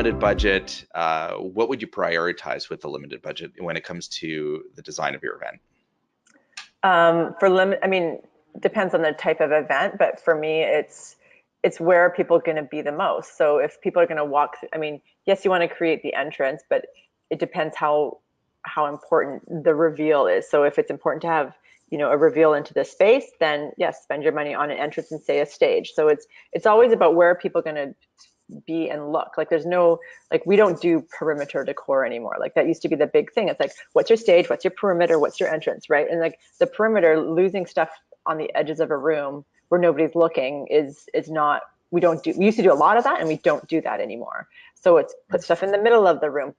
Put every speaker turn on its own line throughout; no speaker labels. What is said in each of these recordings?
limited budget, what would you prioritize with the limited budget when it comes to the design of your event?
I mean, depends on the type of event, but for me, it's where people are going to be the most. So if people are going to walk, I mean, yes, you want to create the entrance, but it depends how important the reveal is. So if it's important to have, a reveal into the space, then yes, spend your money on an entrance and say a stage. So it's always about where people are going to be and look. Like there's no, like we don't do perimeter decor anymore. Like that used to be the big thing. It's like, what's your stage? What's your perimeter? What's your entrance, right? And like the perimeter, losing stuff on the edges of a room where nobody's looking is not, we used to do a lot of that and we don't do that anymore. So it's put stuff in the middle of the room,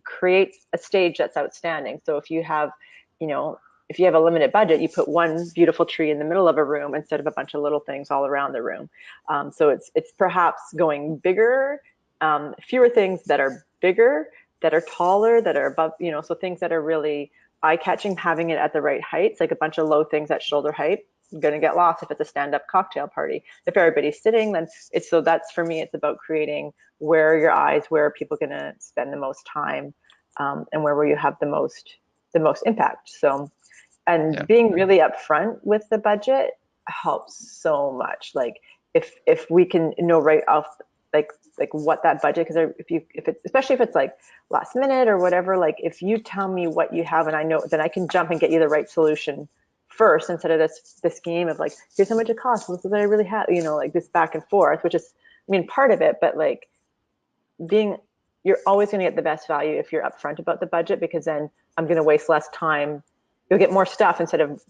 create a stage that's outstanding. So if you have, if you have a limited budget, you put one beautiful tree in the middle of a room instead of a bunch of little things all around the room. So it's perhaps going bigger, fewer things that are bigger, that are taller, that are above, so things that are really eye-catching, having it at the right heights, like a bunch of low things at shoulder height, you're going to get lost if it's a stand-up cocktail party. If everybody's sitting, then that's for me, it's about creating where your eyes, where are people going to spend the most time, and where will you have the most impact. So, and being really upfront with the budget helps so much. Like if we can know right off, like what that budget, because especially if it's like last minute or whatever, like if you tell me what you have and I know, then I can jump and get you the right solution first, instead of this game of like, here's how much it costs, this is what I really have, like this back and forth, which is, I mean, part of it, but like you're always going to get the best value if you're upfront about the budget, because then I'm going to waste less time. You'll get more stuff instead of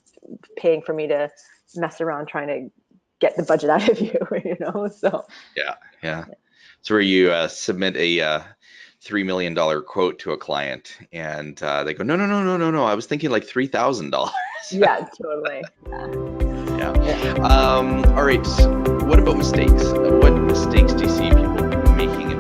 paying for me to mess around trying to get the budget out of you, so.
Yeah. So where you submit a $3 million quote to a client and they go, no, I was thinking like $3,000.
Yeah, totally.
Yeah. All right. So what about mistakes? What mistakes do you see people making in